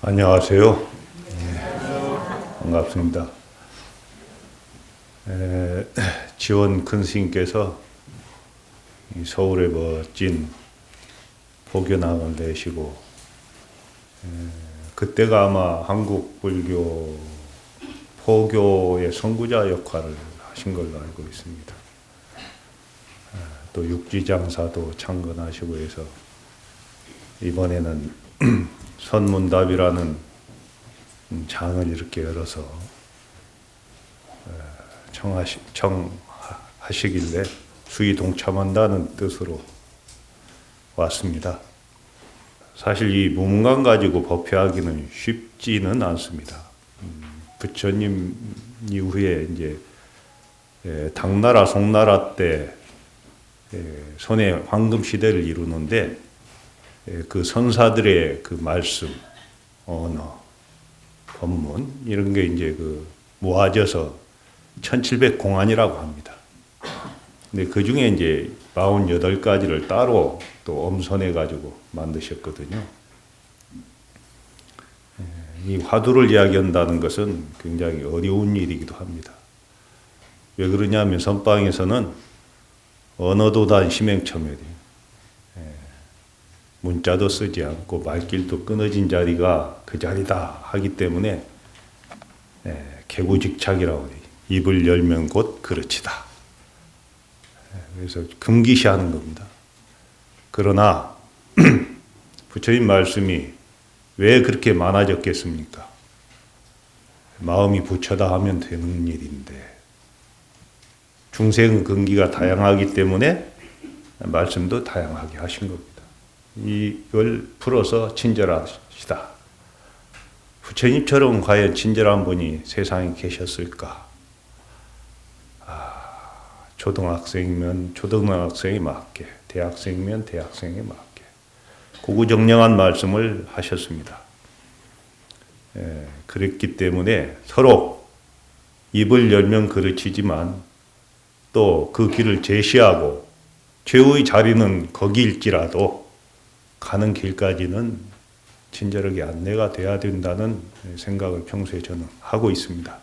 안녕하세요. 반갑습니다. 지원 큰 스님께서 서울의 멋진 포교당을 내시고, 그때가 아마 한국 불교 포교의 선구자 역할을 하신 걸로 알고 있습니다. 또 육지장사도 창건하시고 해서 이번에는 선문답이라는 장을 이렇게 열어서 청하시길래 수의 동참한다는 뜻으로 왔습니다. 사실 이 무문관 가지고 법회하기는 쉽지는 않습니다. 부처님 이후에 이제 당나라 송나라 때 손에 황금 시대를 이루는데 그 선사들의 그 말씀, 언어, 법문 이런 게 이제 그 모아져서 1700공안이라고 합니다. 근데 그 중에 이제 48가지를 따로 또 엄선해 가지고 만드셨거든요. 이 화두를 이야기한다는 것은 굉장히 어려운 일이기도 합니다. 왜 그러냐면 선방에서는 언어도단 심행처멸이에요. 문자도 쓰지 않고 말길도 끊어진 자리가 그 자리다 하기 때문에 개구직착이라고 해요. 입을 열면 곧 그렇지다. 그래서 금기시하는 겁니다. 그러나 부처님 말씀이 왜 그렇게 많아졌겠습니까? 마음이 부처다 하면 되는 일인데 중생 근기가 다양하기 때문에 말씀도 다양하게 하신 겁니다. 이걸 풀어서 친절하시다. 부처님처럼 과연 친절한 분이 세상에 계셨을까? 초등학생이면 초등학생에 맞게, 대학생이면 대학생에 맞게 고구정령한 말씀을 하셨습니다. 그랬기 때문에 서로 입을 열면 그르치지만 또 그 길을 제시하고 최후의 자리는 거기일지라도 가는 길까지는 친절하게 안내가 돼야 된다는 생각을 평소에 저는 하고 있습니다.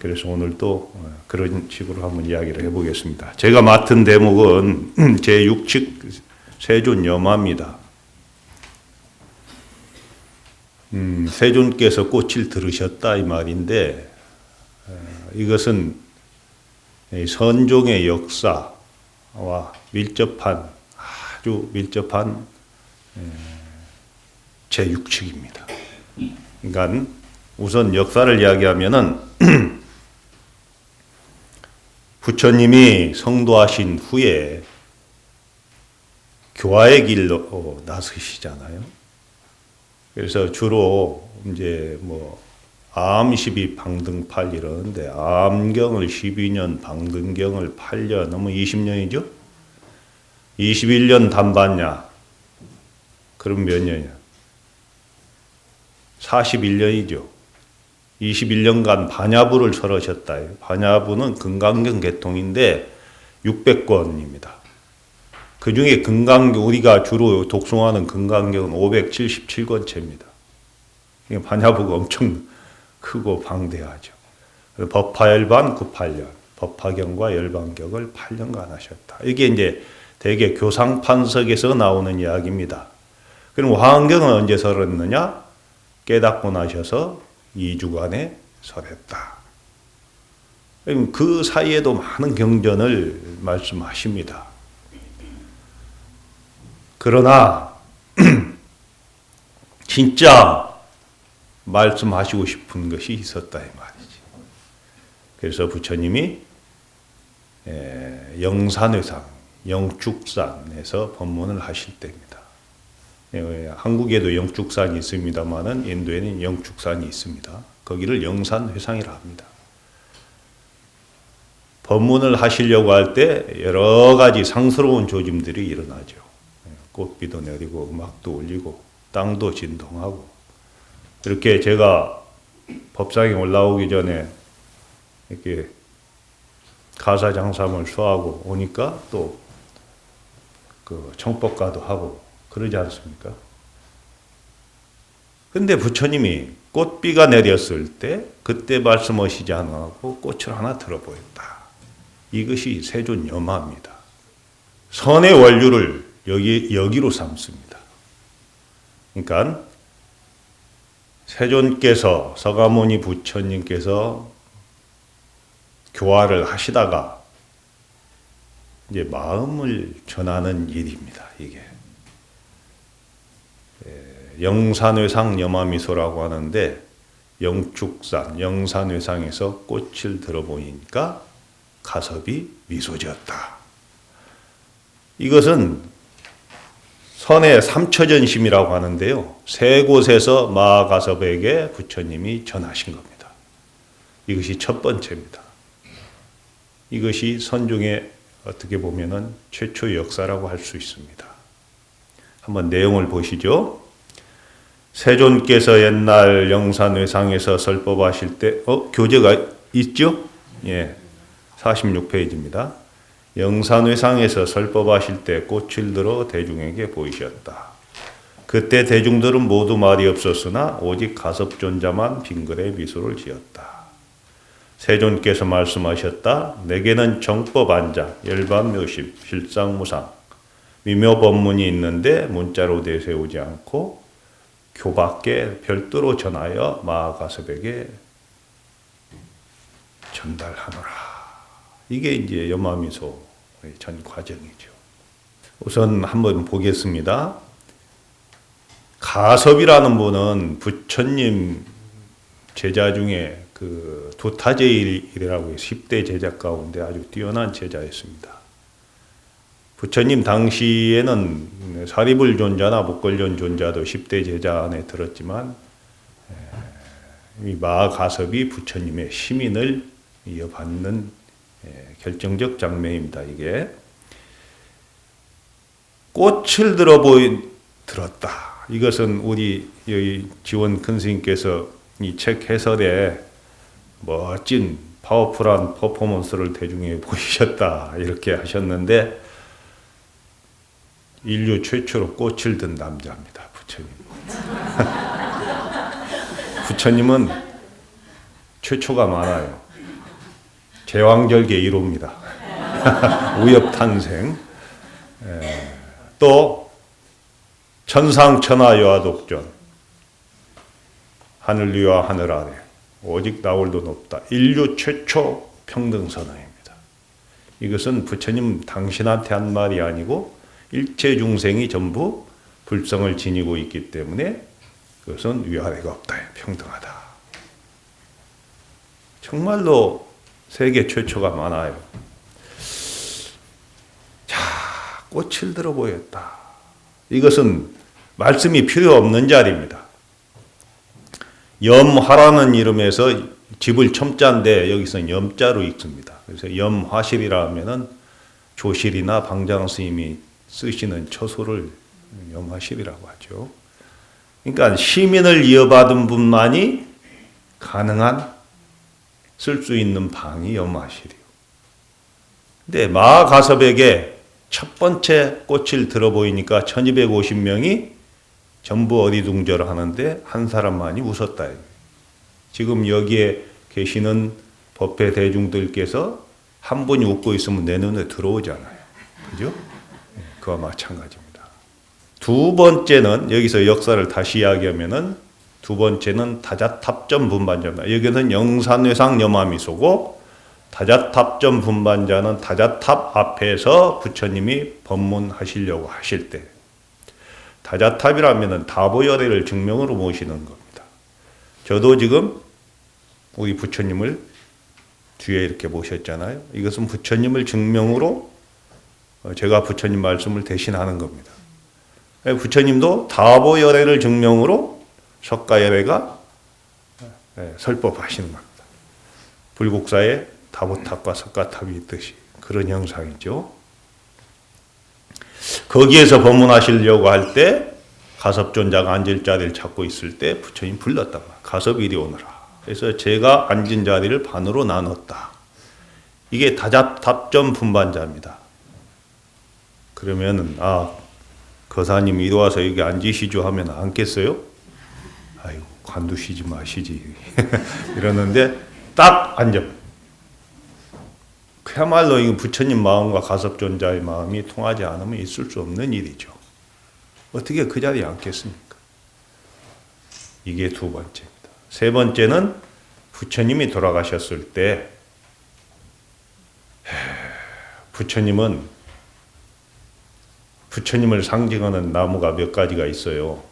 그래서 오늘 또 그런 식으로 한번 이야기를 해보겠습니다. 제가 맡은 대목은 제6칙 세존염화입니다. 세존께서 꽃을 들으셨다 이 말인데 이것은 선종의 역사와 아주 밀접한 제6칙입니다. 그러니까 우선 역사를 이야기하면은 부처님이 성도하신 후에 교화의 길로 나서시잖아요. 그래서 주로 이제 암12 방등팔 이러는데 암경을 12년 방등경을 8년 너무 20년이죠? 21년 담반냐? 그럼 몇 년이야? 41년이죠. 21년간 반야부를 설하셨다. 반야부는 금강경 개통인데 600권입니다. 그 중에 금강경, 우리가 주로 독송하는 금강경은 577권째입니다. 반야부가 엄청 크고 방대하죠. 법화열반 98년, 법화경과 열반경을 8년간 하셨다. 이게 이제 대개 교상판석에서 나오는 이야기입니다. 그럼 화엄경은 언제 설했느냐? 깨닫고 나셔서 2주간에 설했다. 그 사이에도 많은 경전을 말씀하십니다. 그러나 진짜 말씀하시고 싶은 것이 있었다 이 말이지. 그래서 부처님이 영산회상, 영축산에서 법문을 하실 때입니다. 한국에도 영축산이 있습니다만은 인도에는 영축산이 있습니다. 거기를 영산회상이라 합니다. 법문을 하시려고 할 때 여러 가지 상스러운 조짐들이 일어나죠. 꽃비도 내리고 음악도 울리고 땅도 진동하고 이렇게 제가 법상에 올라오기 전에 이렇게 가사장삼을 수하고 오니까 또 그 청법가도 하고 그러지 않습니까? 근데 부처님이 꽃비가 내렸을 때 그때 말씀하시지 않고 꽃을 하나 들어보였다. 이것이 세존 염화입니다. 선의 원류를 여기로 삼습니다. 그러니까 세존께서 서가모니 부처님께서 교화를 하시다가 이제 마음을 전하는 일입니다. 이게 영산회상 염화미소라고 하는데 영축산 영산회상에서 꽃을 들어보니까 가섭이 미소지었다. 이것은 선의 삼처전심이라고 하는데요. 세 곳에서 마가섭에게 부처님이 전하신 겁니다. 이것이 첫 번째입니다. 이것이 선중의 어떻게 보면은 최초 역사라고 할 수 있습니다. 한번 내용을 보시죠. 세존께서 옛날 영산회상에서 설법하실 때, 교재가 있죠? 예, 46페이지입니다. 영산회상에서 설법하실 때 꽃을 들어 대중에게 보이셨다. 그때 대중들은 모두 말이 없었으나 오직 가섭존자만 빙글에 미소를 지었다. 세존께서 말씀하셨다. 내게는 정법 안장, 열반묘심, 실상무상, 미묘법문이 있는데 문자로 내세우지 않고 교밖에 별도로 전하여 마가섭에게 전달하노라. 이게 이제 염화미소의 전 과정이죠. 우선 한번 보겠습니다. 가섭이라는 분은 부처님 제자 중에 그 도타제일이라고 10대 제자 가운데 아주 뛰어난 제자였습니다. 부처님 당시에는 사리불 존자나 목걸련 존자도 10대 제자 안에 들었지만 이 마가섭이 부처님의 시민을 이어받는 결정적 장면입니다. 이게 꽃을 들었다. 이것은 우리 여기 지원 큰 스님께서 이 책 해설에 멋진 파워풀한 퍼포먼스를 대중에 보이셨다 이렇게 하셨는데 인류 최초로 꽃을 든 남자입니다. 부처님. 부처님은 최초가 많아요. 제왕절개 1호입니다. 우엽탄생. 또 천상천하여화독존. 하늘 위와 하늘 아래 오직 나홀도 높다. 인류 최초 평등선언입니다. 이것은 부처님 당신한테 한 말이 아니고 일체 중생이 전부 불성을 지니고 있기 때문에 그것은 위아래가 없다. 평등하다. 정말로 세계 최초가 많아요. 자, 꽃을 들어 보였다. 이것은 말씀이 필요 없는 자리입니다. 염화라는 이름에서 집을 첨자인데 여기서 염자로 읽습니다. 그래서 염화실이라 하면은 조실이나 방장 스님이 쓰시는 처소를 염화실이라고 하죠. 그러니까 시민을 이어받은 분만이 가능한 쓸 수 있는 방이 염화실이요. 근데 마가섭에게 첫 번째 꽃을 들어 보이니까 1250명이 전부 어리둥절 하는데 한 사람만이 웃었다. 지금 여기에 계시는 법회 대중들께서 한 분이 웃고 있으면 내 눈에 들어오잖아요. 그죠? 그와 마찬가지입니다. 두 번째는 여기서 역사를 다시 이야기하면은 두 번째는 다자탑전 분반자입니다. 여기는 영산회상 염화미소고 다자탑전 분반자는 다자탑 앞에서 부처님이 법문하시려고 하실 때 다자탑이라면 다보열애를 증명으로 모시는 겁니다. 저도 지금 우리 부처님을 뒤에 이렇게 모셨잖아요. 이것은 부처님을 증명으로 제가 부처님 말씀을 대신하는 겁니다. 부처님도 다보열애를 증명으로 석가열애가 설법하시는 겁니다. 불국사에 다보탑과 석가탑이 있듯이 그런 형상이죠. 거기에서 법문하시려고 할 때 가섭존자가 앉을 자리를 찾고 있을 때 부처님 불렀다가 가섭 이리 오너라. 그래서 제가 앉은 자리를 반으로 나눴다. 이게 다자탑전 분반자입니다. 그러면은 거사님 이리 와서 여기 앉으시죠 하면 앉겠어요? 아이고 관두시지 마시지 이러는데 딱 앉아. 그야말로 이 부처님 마음과 가섭존자의 마음이 통하지 않으면 있을 수 없는 일이죠. 어떻게 그 자리에 앉겠습니까? 이게 두 번째입니다. 세 번째는 부처님이 돌아가셨을 때 부처님을 상징하는 나무가 몇 가지가 있어요.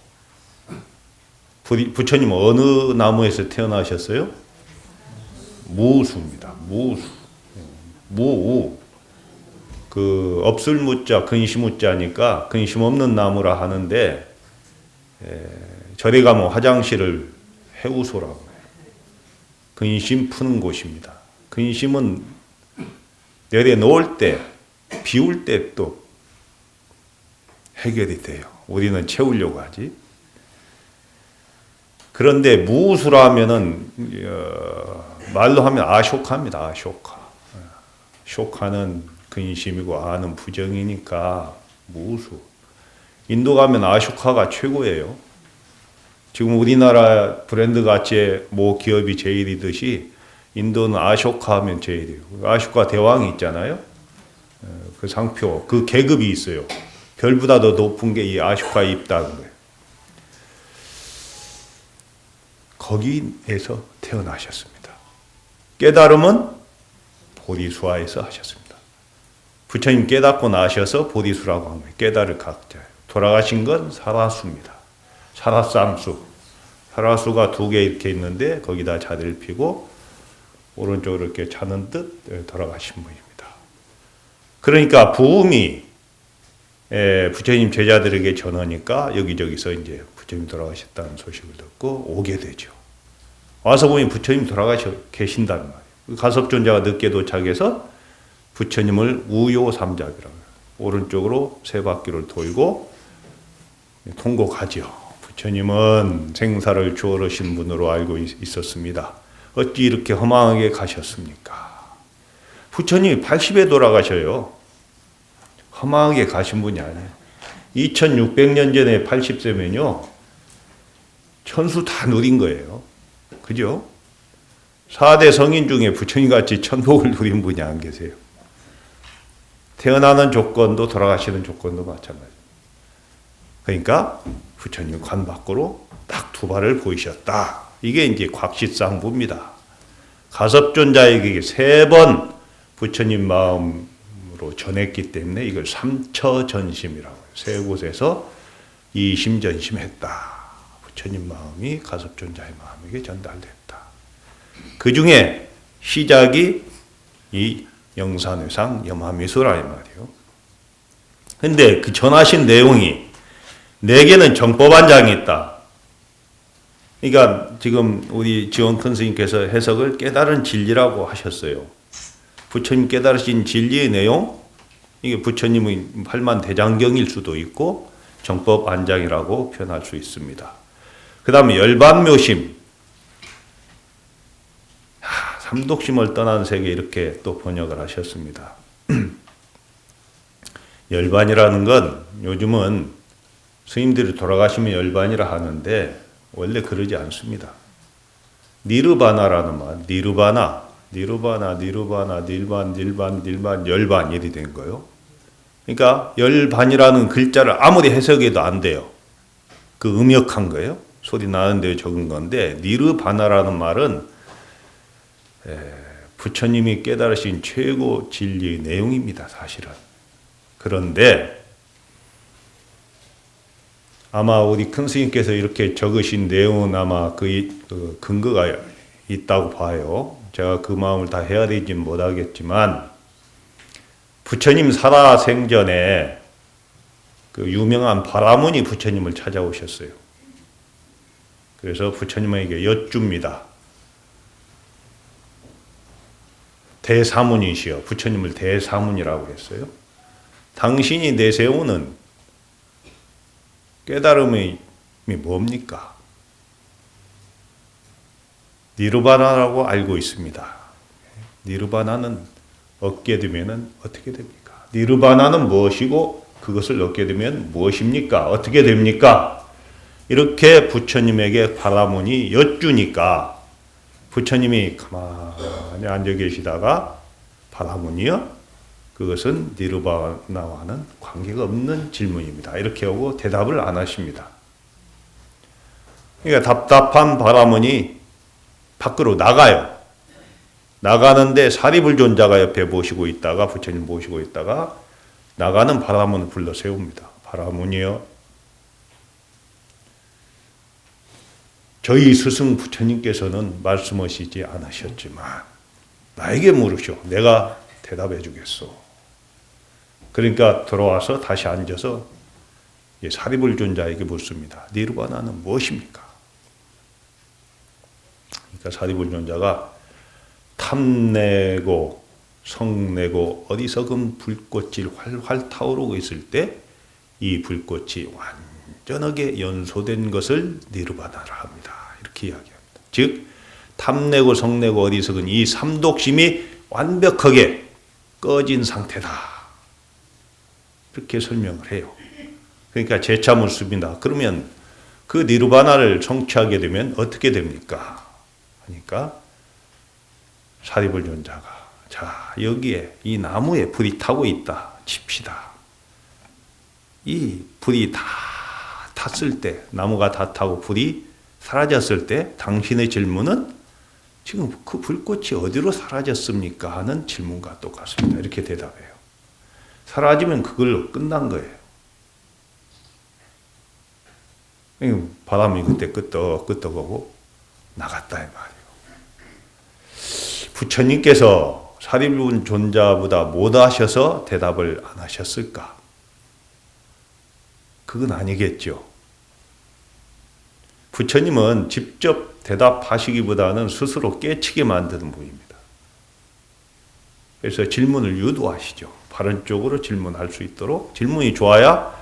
부처님 어느 나무에서 태어나셨어요? 무수입니다. 무우. 그 없을 무자, 근심 무자니까 근심 없는 나무라 하는데 절에 가면 화장실을 해우소라고 해요. 근심 푸는 곳입니다. 근심은 내려놓을 때, 비울 때 또 해결이 돼요. 우리는 채우려고 하지. 그런데 무수라 하면은 말로 하면 아쇼카입니다. 아쇼카. 쇼카는 근심이고 아는 부정이니까 무수. 인도 가면 아쇼카가 최고예요. 지금 우리나라 브랜드 가치의 모 기업이 제일이듯이 인도는 아쇼카 하면 제일이에요. 아쇼카 대왕이 있잖아요. 그 상표, 그 계급이 있어요. 별보다 더 높은 게 이 아쇼카에 있다는 거예요. 거기에서 태어나셨습니다. 깨달음은 보리수화에서 하셨습니다. 부처님 깨닫고 나셔서 보리수라고 합니다. 깨달을 각자예요. 돌아가신 건 사라수입니다. 사라쌍수. 사라수가 두 개 이렇게 있는데 거기다 자리를 피고 오른쪽으로 이렇게 차는 듯 돌아가신 분입니다. 그러니까 부음이 부처님 제자들에게 전하니까 여기저기서 이제 부처님 돌아가셨다는 소식을 듣고 오게 되죠. 와서 보니 부처님 돌아가셔 계신단 말이에요. 가섭존자가 늦게 도착해서 부처님을 우요삼잡이라고 해요. 오른쪽으로 세 바퀴를 돌고 통곡하죠. 부처님은 생사를 주어르신 분으로 알고 있었습니다. 어찌 이렇게 허망하게 가셨습니까? 부처님이 80에 돌아가셔요. 허망하게 가신 분이 아니에요. 2600년 전에 80세면요. 천수 다 누린 거예요. 그죠? 4대 성인 중에 부처님같이 천복을 누린 분이 안 계세요. 태어나는 조건도 돌아가시는 조건도 마찬가지입니다. 그러니까 부처님 관 밖으로 딱 두 발을 보이셨다. 이게 이제 곽시상부입니다. 가섭존자에게 3번 부처님 마음으로 전했기 때문에 이걸 삼처전심이라고 해요. 3곳에서 이심전심했다. 부처님 마음이 가섭존자의 마음에게 전달됐다. 그 중에 시작이 이 영산회상 염화미수라 이 말이에요. 근데 그 전하신 내용이 내게는 정법안장이 있다. 그러니까 지금 우리 지원 큰 스님께서 해석을 깨달은 진리라고 하셨어요. 부처님 깨달으신 진리의 내용, 이게 부처님의 팔만대장경일 수도 있고 정법안장이라고 표현할 수 있습니다. 그 다음에 열반묘심, 삼독심을 떠난 세계 이렇게 또 번역을 하셨습니다. 열반이라는 건 요즘은 스님들이 돌아가시면 열반이라 하는데 원래 그러지 않습니다. 니르바나라는 말, 니르바나, 닐반, 열반 이렇게 된 거예요. 그러니까 열반이라는 글자를 아무리 해석해도 안 돼요. 그 음역한 거예요. 소리 나는 데 적은 건데 니르바나라는 말은 부처님이 깨달으신 최고 진리의 내용입니다. 사실은. 그런데 아마 우리 큰 스님께서 이렇게 적으신 내용은 아마 그 근거가 있다고 봐요. 제가 그 마음을 다 헤아리진 못하겠지만 부처님 살아생전에 그 유명한 바라문이 부처님을 찾아오셨어요. 그래서 부처님에게 여쭙니다. 대사문이시여. 부처님을 대사문이라고 했어요. 당신이 내세우는 깨달음이 뭡니까? 니르바나라고 알고 있습니다. 니르바나는 얻게 되면 어떻게 됩니까? 니르바나는 무엇이고 그것을 얻게 되면 무엇입니까? 어떻게 됩니까? 이렇게 부처님에게 바라문이 여쭈니까 부처님이 가만히 앉아 계시다가 바라문이요, 그것은 니르바나와는 관계가 없는 질문입니다, 이렇게 하고 대답을 안 하십니다. 그러니까 답답한 바라문이 밖으로 나가요. 나가는데 사리불존자가 옆에 모시고 있다가, 부처님 모시고 있다가 나가는 바라문을 불러 세웁니다. 바라문이요, 저희 스승 부처님께서는 말씀하시지 않으셨지만 나에게 물으시오. 내가 대답해 주겠소. 그러니까 돌아와서 다시 앉아서 사리불존자에게 묻습니다. 니르바나는 무엇입니까? 그러니까 사리불존자가 탐내고 성내고 어리석은 불꽃이 활활 타오르고 있을 때 이 불꽃이 완전하게 연소된 것을 니르바나라 합니다. 이렇게 이야기합니다. 즉 탐내고 성내고 어리석은 이 삼독심이 완벽하게 꺼진 상태다, 이렇게 설명을 해요. 그러니까 재차 묻습니다. 그러면 그 니르바나를 성취하게 되면 어떻게 됩니까? 하니까 사리불존자가, 자, 여기에 이 나무에 불이 타고 있다 칩시다. 이 불이 다 탔을 때, 나무가 다 타고 불이 사라졌을 때 당신의 질문은 지금 그 불꽃이 어디로 사라졌습니까? 하는 질문과 똑같습니다. 이렇게 대답해요. 사라지면 그걸로 끝난 거예요. 바람이 그때 끄떡끄떡하고 나갔다 이 말이에요. 부처님께서 사리불존자보다 못하셔서 대답을 안 하셨을까? 그건 아니겠죠. 부처님은 직접 대답하시기보다는 스스로 깨치게 만드는 분입니다. 그래서 질문을 유도하시죠. 바른 쪽으로 질문할 수 있도록. 질문이 좋아야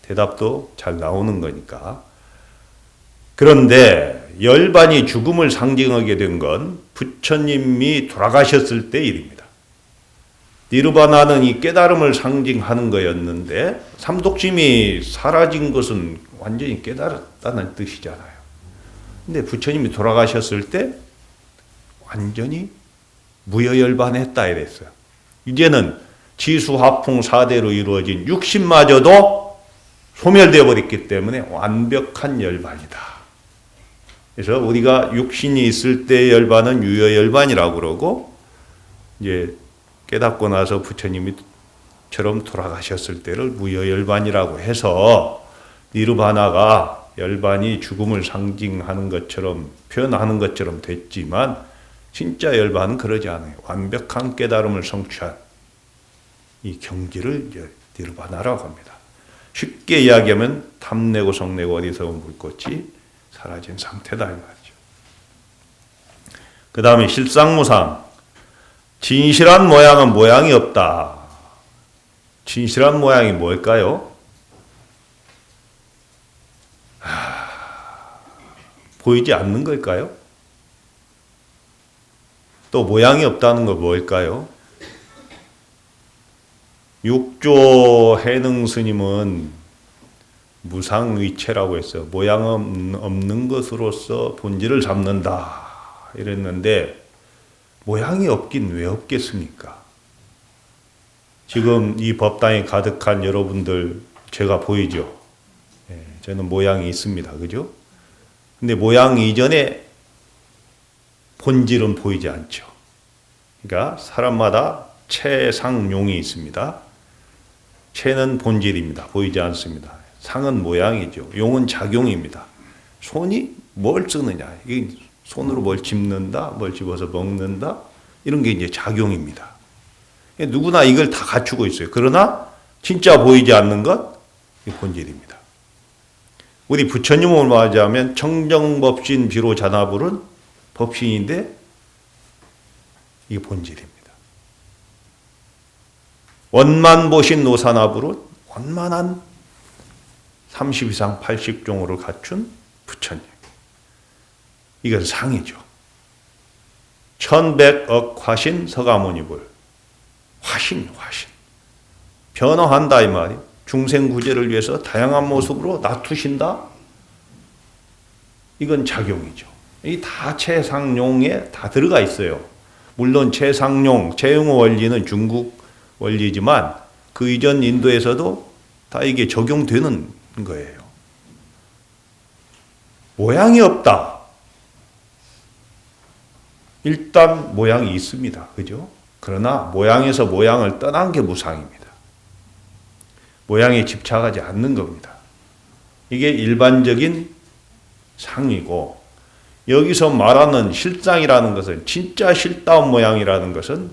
대답도 잘 나오는 거니까. 그런데 열반이 죽음을 상징하게 된 건 부처님이 돌아가셨을 때 일입니다. 니르바나는 이 깨달음을 상징하는 거였는데 삼독심이 사라진 것은 완전히 깨달았다는 뜻이잖아요. 근데 부처님이 돌아가셨을 때 완전히 무여열반했다 이랬어요. 이제는 지수화풍 4대로 이루어진 육신마저도 소멸되어 버렸기 때문에 완벽한 열반이다. 그래서 우리가 육신이 있을 때의 열반은 유여열반이라고 그러고, 이제 깨닫고 나서 부처님처럼 돌아가셨을 때를 무여열반이라고 해서 니르바나가 열반이 죽음을 상징하는 것처럼 표현하는 것처럼 됐지만 진짜 열반은 그러지 않아요. 완벽한 깨달음을 성취한 이 경지를 이제 니르바나라고 합니다. 쉽게 이야기하면 탐내고 성내고 어리석은 불꽃이 사라진 상태다 이 말이죠. 그 다음에 실상무상, 진실한 모양은 모양이 없다. 진실한 모양이 뭘까요? 보이지 않는 걸까요? 또 모양이 없다는 건 뭘까요? 육조 해능 스님은 무상의체라고 했어요. 모양 없는 것으로서 본질을 잡는다 이랬는데 모양이 없긴 왜 없겠습니까? 지금 이 법당에 가득한 여러분들 제가 보이죠? 저는 모양이 있습니다. 그죠? 근데 모양 이전에 본질은 보이지 않죠. 그러니까 사람마다 체상용이 있습니다. 체는 본질입니다. 보이지 않습니다. 상은 모양이죠. 용은 작용입니다. 손이 뭘 쓰느냐. 이게 손으로 뭘 집는다, 뭘 집어서 먹는다, 이런 게 이제 작용입니다. 누구나 이걸 다 갖추고 있어요. 그러나 진짜 보이지 않는 것, 이 본질입니다. 우리 부처님을 맞이하면 청정법신 비로자나불은 법신인데 이게 본질입니다. 원만보신 노사나불은 원만한 30 이상 80종으로 갖춘 부처님. 이건 상이죠. 1100억 화신 서가모니불. 화신. 변화한다 이 말이에요. 중생 구제를 위해서 다양한 모습으로 나투신다. 이건 작용이죠. 이 다 최상용에 다 들어가 있어요. 물론 최상용, 최용호 원리는 중국 원리지만 그 이전 인도에서도 다 이게 적용되는 거예요. 모양이 없다. 일단 모양이 있습니다. 그죠? 그러나 모양에서 모양을 떠난 게 무상입니다. 모양에 집착하지 않는 겁니다. 이게 일반적인 상이고, 여기서 말하는 실상이라는 것은, 진짜 실다운 모양이라는 것은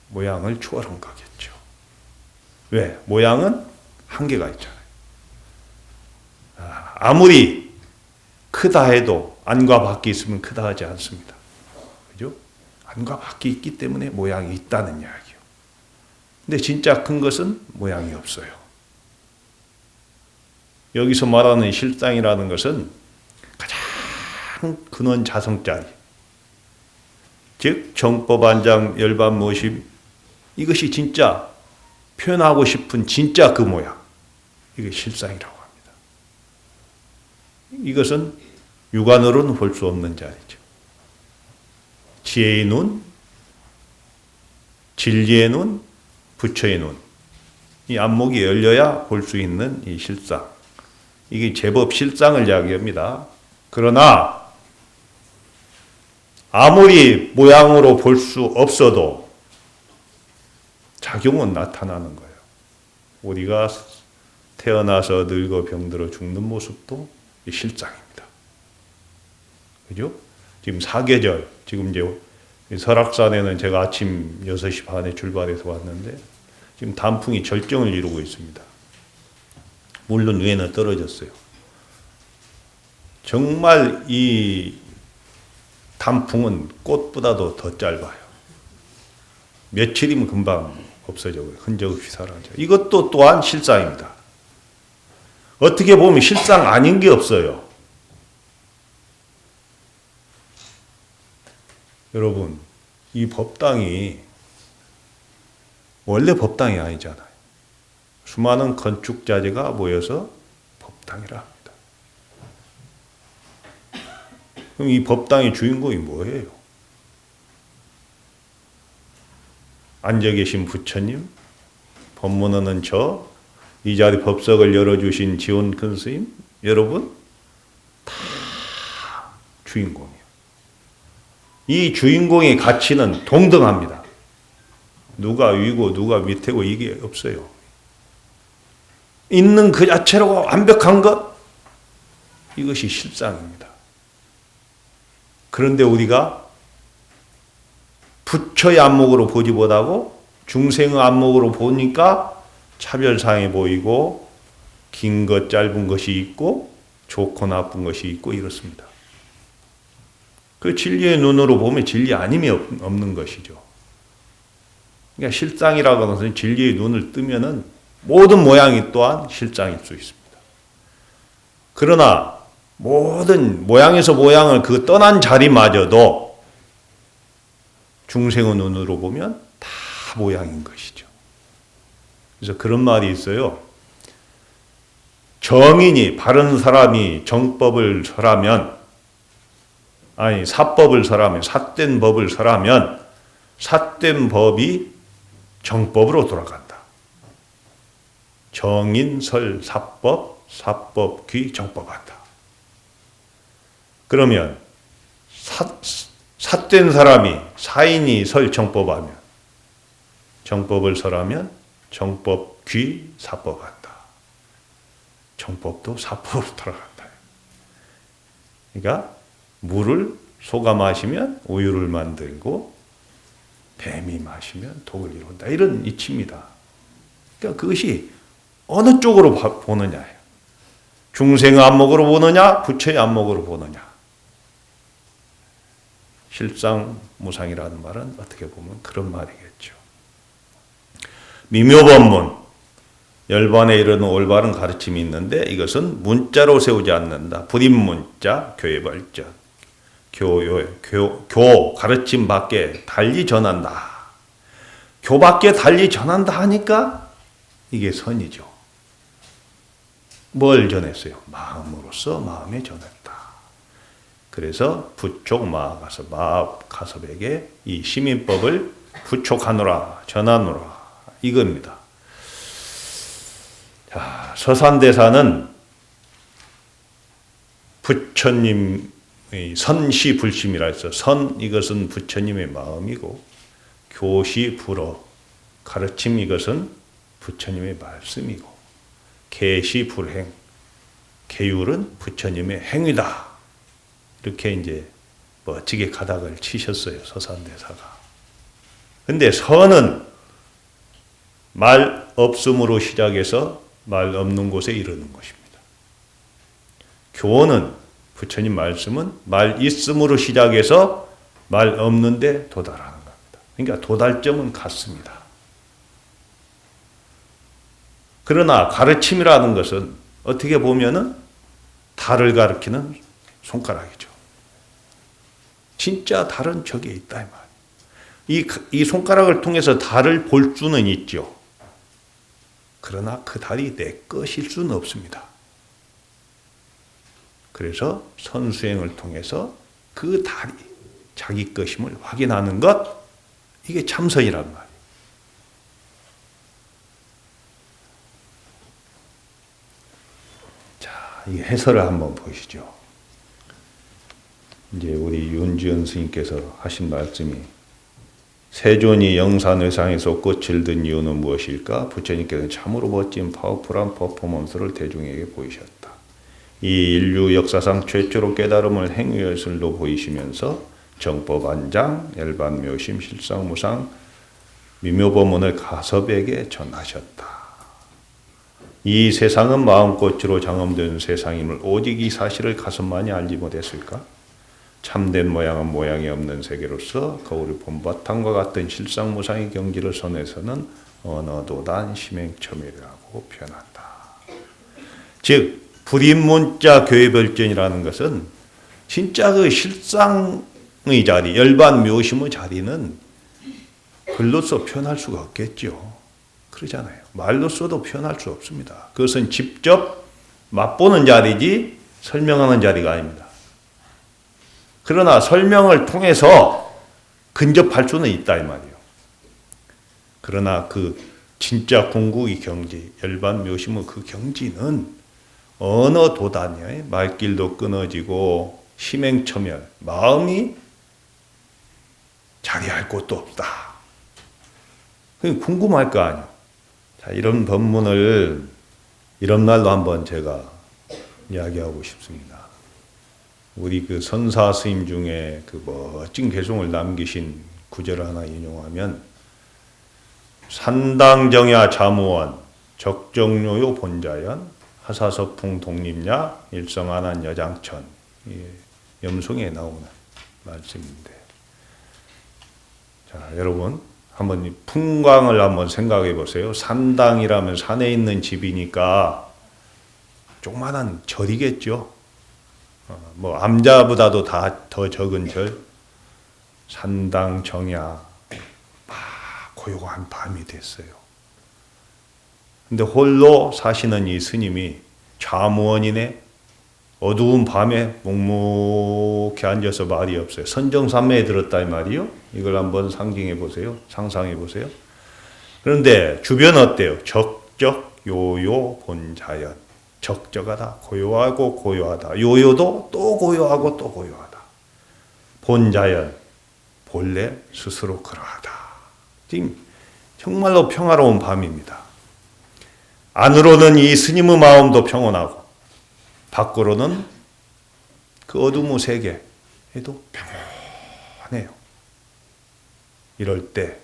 모양을 초월한 거겠죠. 왜? 모양은 한계가 있잖아요. 아무리 크다 해도 안과 밖이 있으면 크다 하지 않습니다. 그죠? 안과 밖이 있기 때문에 모양이 있다는 이야기요. 근데 진짜 큰 것은 모양이 없어요. 여기서 말하는 실상이라는 것은 가장 근원 자성짜리, 즉 정법안장 열반모심, 이것이 진짜 표현하고 싶은 진짜 그 모양, 이게 실상이라고 합니다. 이것은 육안으로는 볼 수 없는 자리죠. 지혜의 눈, 진리의 눈, 부처의 눈, 이 안목이 열려야 볼 수 있는 이 실상, 이게 제법 실상을 이야기합니다. 그러나 아무리 모양으로 볼 수 없어도 작용은 나타나는 거예요. 우리가 태어나서 늙어 병들어 죽는 모습도 실상입니다. 그죠? 지금 사계절, 지금 이제 설악산에는 제가 아침 6시 반에 출발해서 왔는데 지금 단풍이 절정을 이루고 있습니다. 물론 위에는 떨어졌어요. 정말 이 단풍은 꽃보다도 더 짧아요. 며칠이면 금방 없어져요. 흔적 없이 사라져요. 이것도 또한 실상입니다. 어떻게 보면 실상 아닌 게 없어요. 여러분, 이 법당이 원래 법당이 아니잖아요. 수많은 건축자재가 모여서 법당이라 합니다. 그럼 이 법당의 주인공이 뭐예요? 앉아 계신 부처님, 법문하는 저, 이 자리 법석을 열어주신 지원 큰 스님, 여러분 다 주인공이에요. 이 주인공의 가치는 동등합니다. 누가 위고 누가 밑이고 이게 없어요. 있는 그 자체로 완벽한 것, 이것이 실상입니다. 그런데 우리가 부처의 안목으로 보지 못하고 중생의 안목으로 보니까 차별상해 보이고 긴 것 짧은 것이 있고 좋고 나쁜 것이 있고 이렇습니다. 그 진리의 눈으로 보면 진리 아님이 없는 것이죠. 그러니까 실상이라고 하는 것은 진리의 눈을 뜨면은 모든 모양이 또한 실상일 수 있습니다. 그러나 모든 모양에서 모양을 그 떠난 자리마저도 중생의 눈으로 보면 다 모양인 것이죠. 그래서 그런 말이 있어요. 정인이 바른 사람이 정법을 설하면, 아니 사법을 설하면, 삿된 법을 설하면 삿된 법이 정법으로 돌아간다. 정인 설 사법, 사법 귀 정법한다. 그러면 삿된 사람이 사인이 설 정법하면, 정법을 설하면 정법 귀 사법한다. 정법도 사법으로 돌아간다. 그러니까 물을 소가 마시면 우유를 만들고 뱀이 마시면 독을 이룬다. 이런 이치입니다. 그러니까 그것이 어느 쪽으로 보느냐예요. 중생의 안목으로 보느냐, 부처의 안목으로 보느냐. 실상무상이라는 말은 어떻게 보면 그런 말이겠죠. 미묘법문, 열반에 이르는 올바른 가르침이 있는데 이것은 문자로 세우지 않는다. 불입문자, 교회 발전, 교 가르침 밖에 달리 전한다. 교 밖에 달리 전한다 하니까 이게 선이죠. 뭘 전했어요? 마음으로서 마음에 전했다. 그래서 부촉 마가섭, 마가섭에게 이 시민법을 부촉하노라, 전하노라 이겁니다. 자, 서산대사는 부처님의 선시불심이라 해서 선 이것은 부처님의 마음이고 교시 불어 가르침 이것은 부처님의 말씀이고 계시 불행 계율은 부처님의 행위다. 이렇게 이제 멋지게 가닥을 치셨어요. 서산대사가. 근데 선은 말 없음으로 시작해서 말 없는 곳에 이르는 것입니다. 교는 부처님 말씀은 말 있음으로 시작해서 말 없는데 도달하는 겁니다. 그러니까 도달점은 같습니다. 그러나 가르침이라는 것은 어떻게 보면은 달을 가리키는 손가락이죠. 진짜 달은 저기에 있다 이 말. 이 손가락을 통해서 달을 볼 수는 있죠. 그러나 그 달이 내 것일 수는 없습니다. 그래서 선수행을 통해서 그 달이 자기 것임을 확인하는 것, 이게 참선이란 말이에요. 자, 이 해설을 한번 보시죠. 이제 우리 윤지연 스님께서 하신 말씀이 세존이 영산회상에서 꽃을 든 이유는 무엇일까? 부처님께서는 참으로 멋진 파워풀한 퍼포먼스를 대중에게 보이셨다. 이 인류 역사상 최초로 깨달음을 행위예술로 보이시면서 정법안장, 열반묘심, 실상무상, 미묘법문을 가섭에게 전하셨다. 이 세상은 마음꽃으로 장엄된 세상임을 오직 이 사실을 가섭만이 알지 못했을까? 참된 모양은 모양이 없는 세계로서 거울의 봄바탕과 같은 실상무상의 경지를 선에서는 언어도단 심행첨이라고 표현한다. 즉 불인문자 교회별전이라는 것은 진짜 그 실상의 자리, 열반묘심의 자리는 글로써 표현할 수가 없겠죠. 그러잖아요. 말로써도 표현할 수 없습니다. 그것은 직접 맛보는 자리지 설명하는 자리가 아닙니다. 그러나 설명을 통해서 근접할 수는 있다 이 말이에요. 그러나 그 진짜 궁극의 경지, 열반묘심의 그 경지는 어느 도단이에요. 말길도 끊어지고 심행처멸, 마음이 자리할 곳도 없다. 궁금할 거 아니에요. 자, 이런 법문을 이런 날로 한번 제가 이야기하고 싶습니다. 우리 그 선사 스님 중에 그 멋진 개송을 남기신 구절을 하나 인용하면 산당정야 자무원 적정요요 본자연 하사서풍 독립야 일성안한 여장천 염송에 나오는 말씀인데 자 여러분 한번 이 풍광을 한번 생각해 보세요. 산당이라면 산에 있는 집이니까 조그만한 절이겠죠. 뭐 암자보다도 더 적은 절, 산당 정야 막 고요한 밤이 됐어요. 근데 홀로 사시는 이 스님이 좌무원이네 어두운 밤에 묵묵히 앉아서 말이 없어요. 선정산매에 들었다 이 말이요. 이걸 한번 상징해 보세요. 상상해 보세요. 그런데 주변 어때요? 적적 요요 본자연. 적적하다, 고요하고 고요하다. 요요도 또 고요하고 또 고요하다. 본자연, 본래 스스로 그러하다. 지금 정말로 평화로운 밤입니다. 안으로는 이 스님의 마음도 평온하고 밖으로는 그 어둠의 세계에도 평온해요. 이럴 때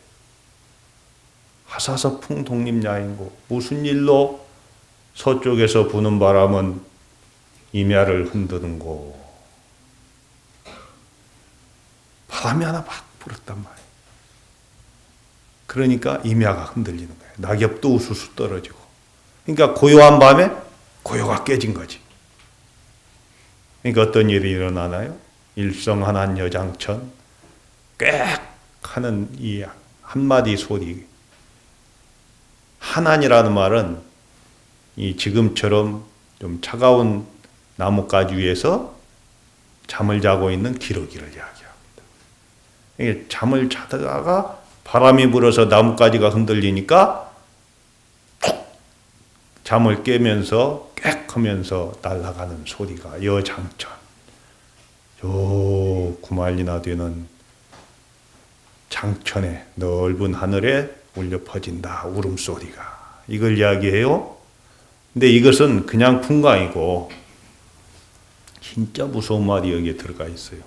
하사서풍 독립야인고 무슨 일로 서쪽에서 부는 바람은 임야를 흔드는 거. 바람이 하나 막 불었단 말이에요. 그러니까 임야가 흔들리는 거예요. 낙엽도 우수수 떨어지고. 그러니까 고요한 밤에 고요가 깨진 거지. 그러니까 어떤 일이 일어나나요? 일성한한 여장천 꽥 하는 이 한마디 소리. 한안이라는 말은 이 지금처럼 좀 차가운 나뭇가지 위에서 잠을 자고 있는 기러기를 이야기합니다. 이게 잠을 자다가 바람이 불어서 나뭇가지가 흔들리니까 툭 잠을 깨면서 꽥 하면서 날아가는 소리가 여장천, 저 구만리나 되는 장천의 넓은 하늘에 울려 퍼진다. 울음소리가. 이걸 이야기해요. 근데 이것은 그냥 풍광이고 진짜 무서운 말이 여기에 들어가 있어요.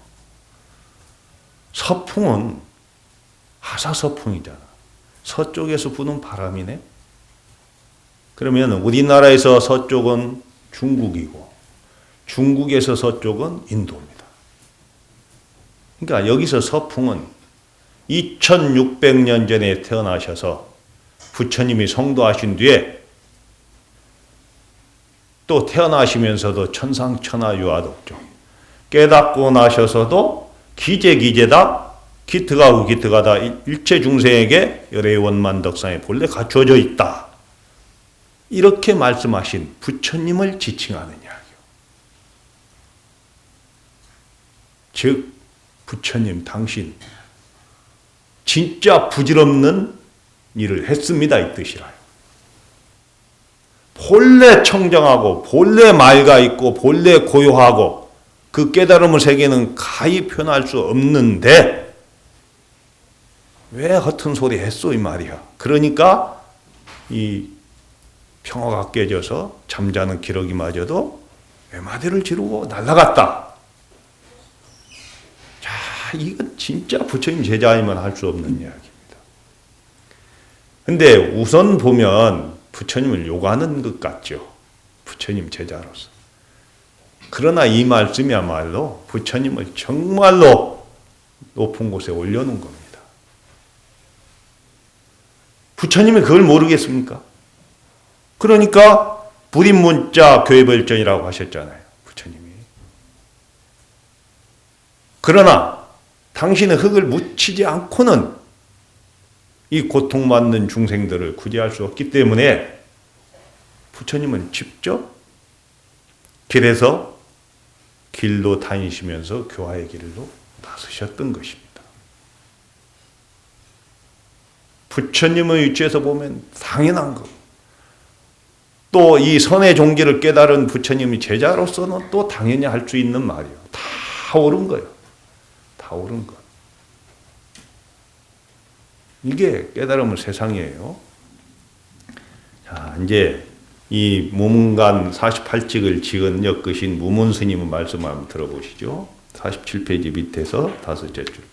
서풍은 하사서풍이잖아. 서쪽에서 부는 바람이네. 그러면 우리나라에서 서쪽은 중국이고 중국에서 서쪽은 인도입니다. 그러니까 여기서 서풍은 2600년 전에 태어나셔서 부처님이 성도하신 뒤에 또 태어나시면서도 천상천하유아독종 깨닫고 나셔서도 기재기재다 기특하고 기특하다 일체 중생에게 열애원만덕상에 본래 갖춰져 있다. 이렇게 말씀하신 부처님을 지칭하는 이야기요. 즉 부처님 당신 진짜 부질없는 일을 했습니다. 이 뜻이라요. 본래 청정하고 본래 맑아 있고 본래 고요하고 그 깨달음의 세계는 가히 표현할 수 없는데 왜 허튼 소리 했소 이 말이야. 그러니까 이 평화가 깨져서 잠자는 기러기마저도 외마디를 지르고 날아갔다. 자, 이건 진짜 부처님 제자이면 할 수 없는 이야기입니다. 근데 우선 보면 부처님을 욕하는 것 같죠. 부처님 제자로서. 그러나 이 말씀이야말로 부처님을 정말로 높은 곳에 올려놓은 겁니다. 부처님이 그걸 모르겠습니까? 그러니까 불인문자 교회별전이라고 하셨잖아요. 부처님이. 그러나 당신은 흙을 묻히지 않고는 이 고통받는 중생들을 구제할 수 없기 때문에 부처님은 직접 길에서 길로 다니시면서 교화의 길로 나서셨던 것입니다. 부처님의 위치에서 보면 당연한 것. 또 이 선의 종기를 깨달은 부처님이 제자로서는 또 당연히 할 수 있는 말이에요. 다 옳은 거예요. 다 옳은 것. 이게 깨달음의 세상이에요. 자, 이제 이 무문간 48찍을 지은 엮으신 무문 스님의 말씀 한번 들어보시죠. 47페이지 밑에서 다섯째 줄.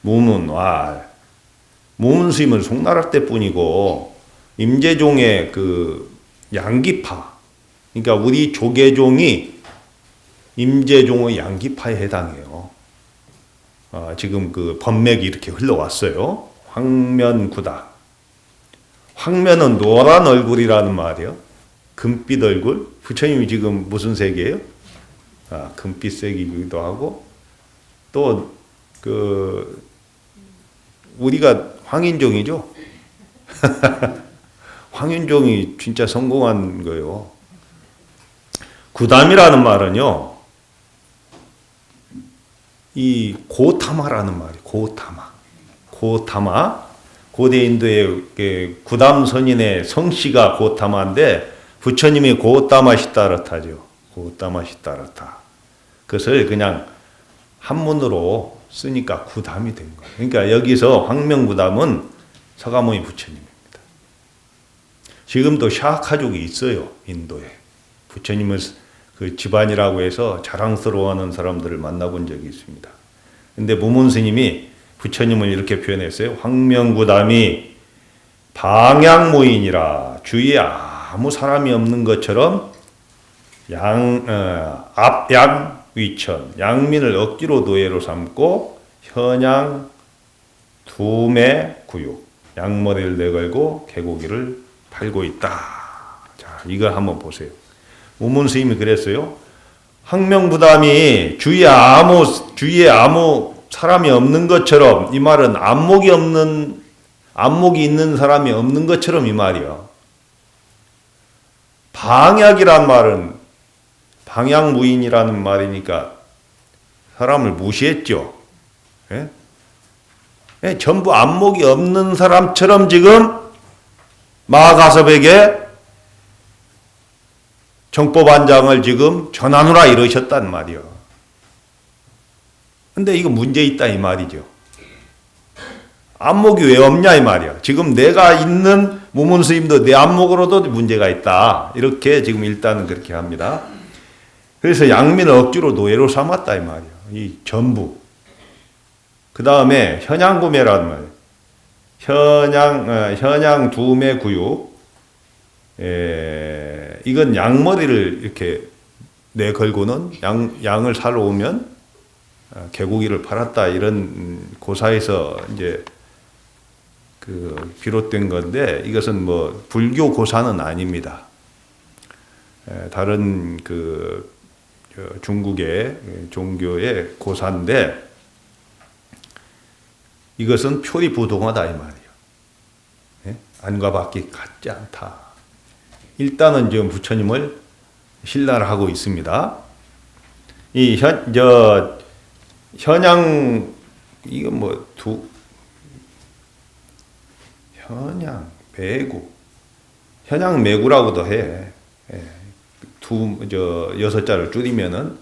무문, 무문 스님은 송나라 때뿐이고 임재종의 그 양기파, 그러니까 우리 조계종이 임재종의 양기파에 해당해요. 지금 그 법맥이 이렇게 흘러왔어요. 황면구다. 황면은 노란 얼굴이라는 말이에요. 금빛 얼굴. 부처님이 지금 무슨 색이에요? 금빛색이기도 하고 또 그 우리가 황인종이죠. 황인종이 진짜 성공한 거예요. 구담이라는 말은요. 이 고타마라는 말이에요. 고타마. 고대 인도의 구담 선인의 성씨가 고타마인데 부처님이 고타마시타르타죠. 고타마시타르타. 그것을 그냥 한문으로 쓰니까 구담이 된 거예요. 그러니까 여기서 황명구담은 서가모니 부처님입니다. 지금도 샤카족이 있어요. 인도에. 부처님을 그 집안이라고 해서 자랑스러워하는 사람들을 만나본 적이 있습니다. 근데 무문 스님이 부처님을 이렇게 표현했어요. 황명구담이 방향무인이라 주위에 아무 사람이 없는 것처럼 앞양위천 양민을 억지로 노예로 삼고 현양 두매구육 양머리를 내걸고 개고기를 팔고 있다. 자, 이거 한번 보세요. 무문 스님이 그랬어요. 황명부담이 주위에 아무 사람이 없는 것처럼, 이 말은 안목이 있는 사람이 없는 것처럼 이 말이야. 방약이란 말은 방향무인이라는 말이니까 사람을 무시했죠. 예? 예, 전부 안목이 없는 사람처럼 지금 마가섭에게 정법안장을 지금 전하노라 이러셨단 말이요. 근데 이거 문제 있다 이 말이죠. 안목이 왜 없냐 이 말이야. 지금 내가 있는 무문스님도 내 안목으로도 문제가 있다. 이렇게 지금 일단은 그렇게 합니다. 그래서 양민을 억지로 노예로 삼았다 이 말이야. 이 전부. 그 다음에 현양구매라는 말이에요. 현양 두매 구육. 이건 양머리를 이렇게 내걸고는 양을 사러 오면 개고기를 팔았다 이런 고사에서 이제 그 비롯된 건데 이것은 뭐 불교 고사는 아닙니다. 다른 그 중국의 종교의 고사인데 이것은 표리부동하다 이 말이에요. 예? 안과 밖이 같지 않다. 일단은 지금 부처님을 신라를 하고 있습니다. 이 현양 이건 뭐 현양 매구 현양 매구라고도 해. 예. 여섯 자를 줄이면은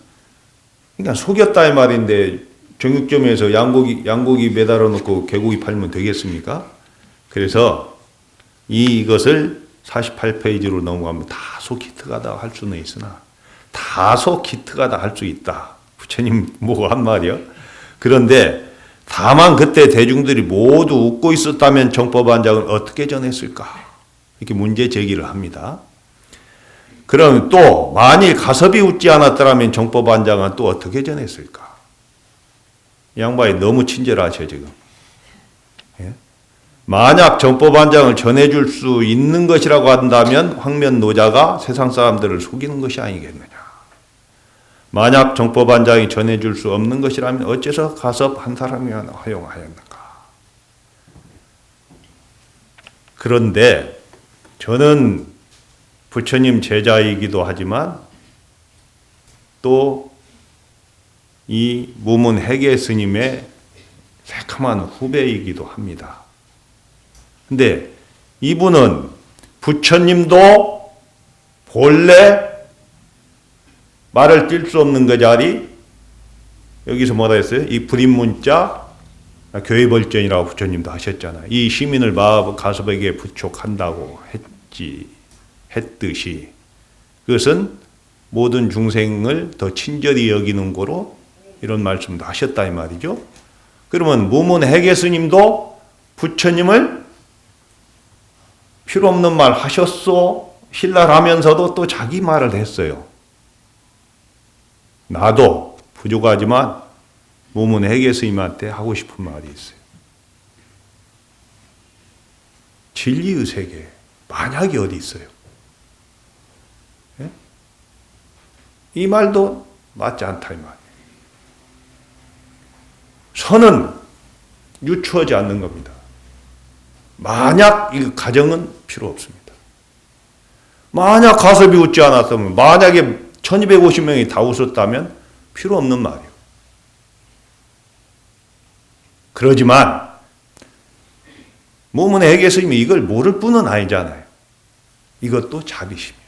그러니까 속였다 이 말인데 정육점에서 양고기 매달아 놓고 개고기 팔면 되겠습니까? 그래서 이것을 48페이지로 넘어가면 다소 기특하다 할 수는 있으나 다소 기특하다 할 수 있다. 부처님 뭐고 한 말이요. 그런데 다만 그때 대중들이 모두 웃고 있었다면 정법안장을 어떻게 전했을까? 이렇게 문제 제기를 합니다. 그럼 또 만일 가섭이 웃지 않았더라면 정법안장은 또 어떻게 전했을까? 이 양반이 너무 친절하셔 지금. 예? 만약 정법안장을 전해줄 수 있는 것이라고 한다면 황면노자가 세상 사람들을 속이는 것이 아니겠느냐. 만약 정법안장이 전해줄 수 없는 것이라면 어째서 가섭 한 사람이나 허용하였는가. 그런데 저는 부처님 제자이기도 하지만 또 이 무문 해계 스님의 새카만 후배이기도 합니다. 근데 이분은 부처님도 본래 말을 띨 수 없는 그 자리 여기서 뭐라 했어요? 이 불인문자 교회벌전이라고 부처님도 하셨잖아요. 이 시민을 가섭에게 부촉한다고 했듯이 그것은 모든 중생을 더 친절히 여기는 거로 이런 말씀도 하셨다 이 말이죠. 그러면 무문 해계 스님도 부처님을 필요 없는 말 하셨소 신라를 하면서도 또 자기 말을 했어요. 나도 부족하지만 무문 해계 스님한테 하고 싶은 말이 있어요. 진리의 세계 만약이 어디 있어요? 예? 이 말도 맞지 않다 이 말이에요. 선은 유추하지 않는 겁니다. 만약 이 가정은 필요 없습니다. 만약 가섭이 웃지 않았다면 만약에 1250명이 다 웃었다면 필요 없는 말이에요. 그러지만 무문 해계 스님이 이걸 모를 뿐은 아니잖아요. 이것도 자비심이에요.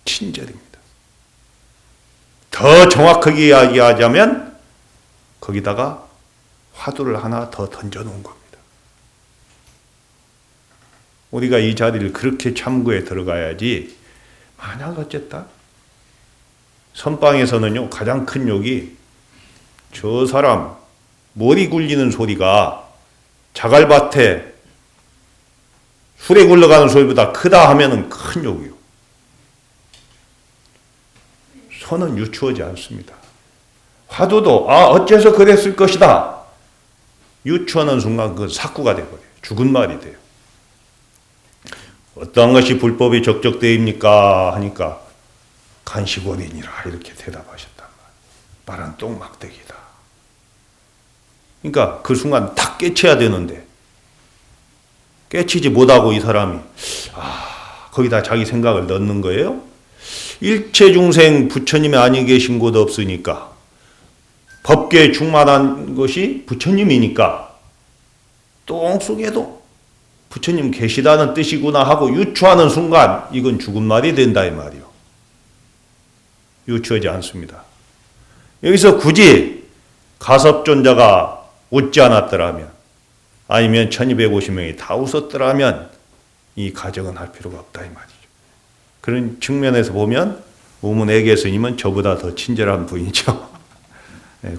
친절입니다. 더 정확하게 이야기하자면 거기다가 화두를 하나 더 던져놓은 겁니다. 우리가 이 자리를 그렇게 참고해 들어가야지 만약 어쨌다? 선방에서는요 가장 큰 욕이 저 사람 머리 굴리는 소리가 자갈밭에 술에 굴러가는 소리보다 크다 하면은 큰 욕이요. 선은 유추하지 않습니다. 화두도 어째서 그랬을 것이다. 유추하는 순간 그건 사쿠가 돼버려요. 죽은 말이 돼요. 어떠한 것이 불법이 적적되입니까? 하니까 간식원이니라 이렇게 대답하셨단 말이에요. 말은 똥막대기다. 그러니까 그 순간 탁 깨쳐야 되는데 깨치지 못하고 이 사람이 거기다 자기 생각을 넣는 거예요. 일체 중생 부처님이 아니 계신 곳 없으니까 법계에 충만한 것이 부처님이니까 똥 속에도 부처님 계시다는 뜻이구나 하고 유추하는 순간 이건 죽은 말이 된다 이 말이요. 유추하지 않습니다. 여기서 굳이 가섭존자가 웃지 않았더라면 아니면 1250명이 다 웃었더라면 이 가정은 할 필요가 없다 이 말이죠. 그런 측면에서 보면 우문애계 스님은 저보다 더 친절한 분이죠.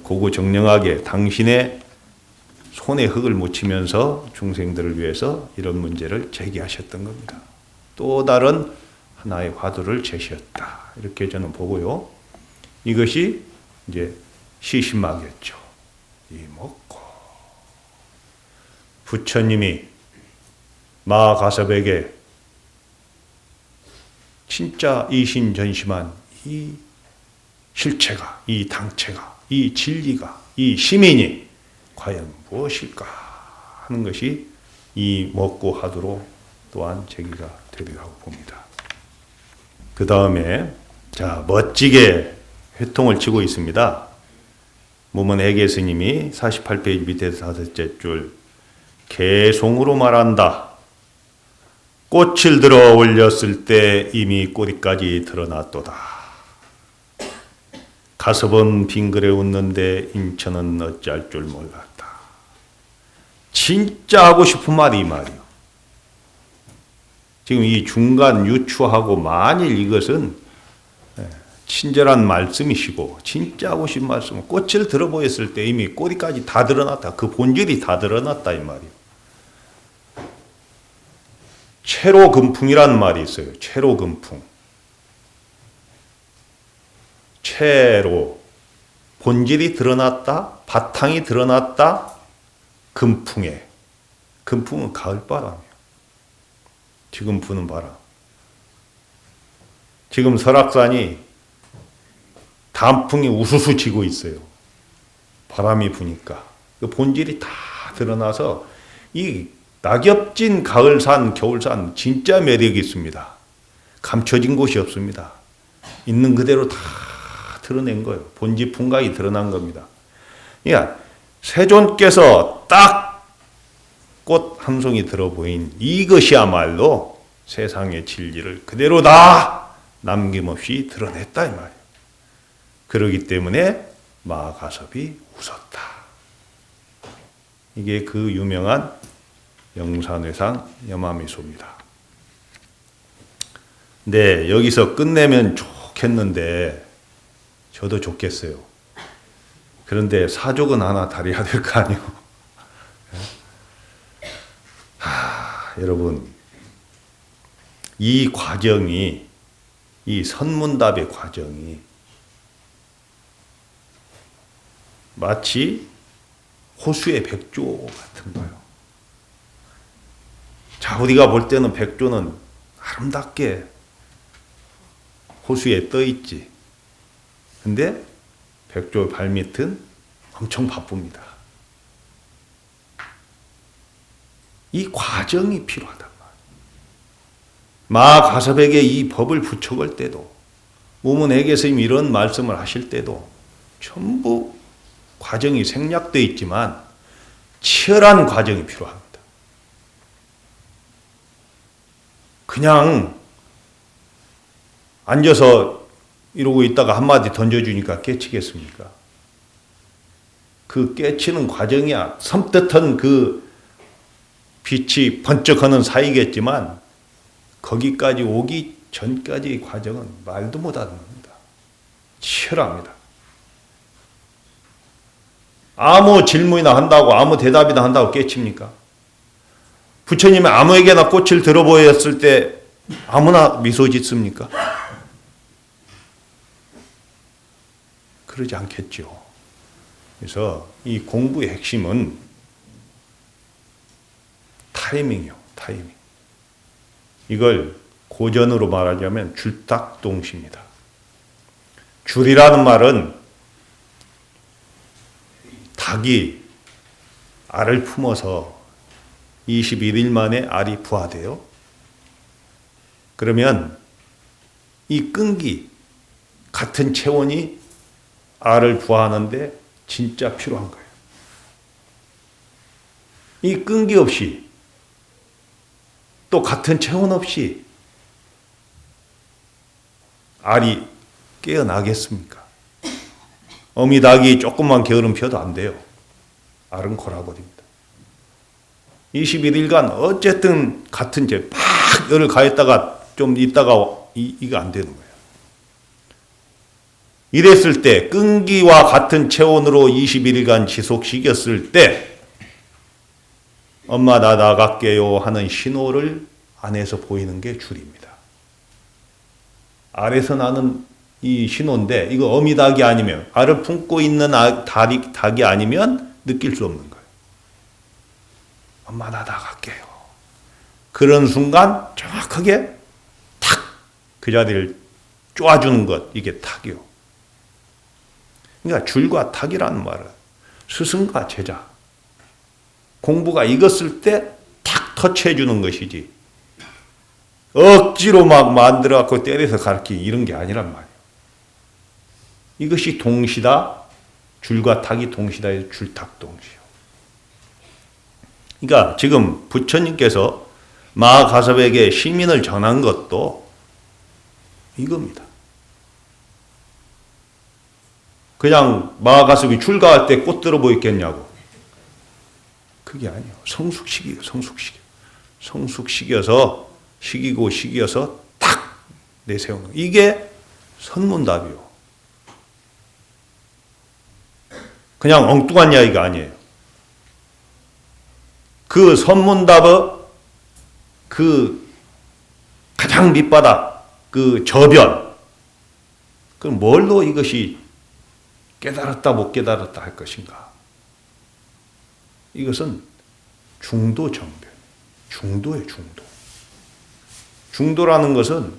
고고정령하게 당신의 손에 흙을 묻히면서 중생들을 위해서 이런 문제를 제기하셨던 겁니다. 또 다른 하나의 화두를 제시했다. 이렇게 저는 보고요. 이것이 이제 시신마겠죠. 이 먹고 부처님이 마가섭에게 진짜 이신전심한 이 실체가, 이 당체가, 이 진리가, 이 시민이 과연 무엇일까 하는 것이 이 먹고 하도록 또한 제기가 되리라고 봅니다. 그 다음에 자 멋지게 회통을 치고 있습니다. 무문 애계 스님이 48페이지 밑에서 5째 줄 개송으로 말한다. 꽃을 들어 올렸을 때 이미 꼬리까지 드러났도다. 가섭은 빙그레 웃는데 인천은 어찌할 줄 몰랐다. 진짜 하고 싶은 말이 이 말이요. 지금 이 중간 유추하고 만일 이것은 친절한 말씀이시고 진짜 하고 싶은 말씀은 꽃을 들어 보였을 때 이미 꼬리까지 다 드러났다. 그 본질이 다 드러났다 이 말이요. 채로금풍이라는 말이 있어요. 채로금풍. 채로 본질이 드러났다. 바탕이 드러났다. 금풍에. 금풍은 가을바람이에요. 지금 부는 바람. 지금 설악산이 단풍이 우수수 지고 있어요. 바람이 부니까. 그 본질이 다 드러나서 이 낙엽진 가을산, 겨울산 진짜 매력이 있습니다. 감춰진 곳이 없습니다. 있는 그대로 다 드러낸 거예요. 본질 풍각이 드러난 겁니다. 그러니까 세존께서 딱 꽃 한 송이 들어 보인 이것이야말로 세상의 진리를 그대로 다 남김없이 드러냈다 이 말이에요. 그러기 때문에 마가섭이 웃었다. 이게 그 유명한 영산회상 염화미소입니다. 네, 여기서 끝내면 좋겠는데 저도 좋겠어요. 그런데 사족은 하나 다려야 될 거 아니에요. 여러분 이 과정이 이 선문답의 과정이 마치 호수의 백조 같은 거예요. 자, 우리가 볼 때는 백조는 아름답게 호수에 떠 있지. 근데 백조의 발밑은 엄청 바쁩니다. 이 과정이 필요하단 말이에요. 마가섭에게 이 법을 부척할 때도 무문애계 스님이 이런 말씀을 하실 때도 전부 과정이 생략되어 있지만 치열한 과정이 필요합니다. 그냥 앉아서 이러고 있다가 한마디 던져주니까 깨치겠습니까? 그 깨치는 과정이야. 섬뜩한 그 빛이 번쩍하는 사이겠지만 거기까지 오기 전까지의 과정은 말도 못하는 겁니다. 치열합니다. 아무 질문이나 한다고 아무 대답이나 한다고 깨칩니까? 부처님이 아무에게나 꽃을 들어 보였을 때 아무나 미소 짓습니까? 그러지 않겠죠. 그래서 이 공부의 핵심은 타이밍이요. 타이밍. 이걸 고전으로 말하자면 줄딱동시입니다. 줄이라는 말은 닭이 알을 품어서 21일 만에 알이 부화돼요. 그러면 이 끈기 같은 체온이 알을 부화하는데 진짜 필요한 거예요. 이 끈기 없이 또 같은 체온 없이 알이 깨어나겠습니까? 어미닭이 조금만 게으름 펴도 안 돼요. 알은 골아버립니다. 21일간 어쨌든 같은 막 열을 가했다가 좀 있다가 이거 안 되는 거예요. 이랬을 때 끈기와 같은 체온으로 21일간 지속시켰을 때 엄마 나 나갈게요 하는 신호를 안에서 보이는 게 줄입니다. 알에서 나는 이 신호인데 이거 어미닭이 아니면 알을 품고 있는 닭이 아니면 느낄 수 없는 거예요. 엄마 나 나갈게요. 그런 순간 정확하게 탁 그 자리를 쪼아주는 것 이게 탁이요. 그러니까 줄과 탁이라는 말은 스승과 제자 공부가 익었을 때 탁 터치해 주는 것이지 억지로 막 만들어 갖고 때려서 가르치기 이런 게 아니란 말이에요. 이것이 동시다. 줄과 탁이 동시다의 줄탁 동시요. 그러니까 지금 부처님께서 마가섭에게 시민을 전한 것도 이겁니다. 그냥 마가섭이 출가할 때 꽃 들어 보였겠냐고. 그게 아니에요. 성숙시키고 성숙시켜. 성숙시켜서 시기어서 탁 내세우는 거. 이게 선문답이요. 그냥 엉뚱한 이야기가 아니에요. 그 선문답의 그 가장 밑바닥 그 저변 그럼 뭘로 이것이 깨달았다 못 깨달았다 할 것인가? 이것은 중도 정변, 중도의 중도. 중도라는 것은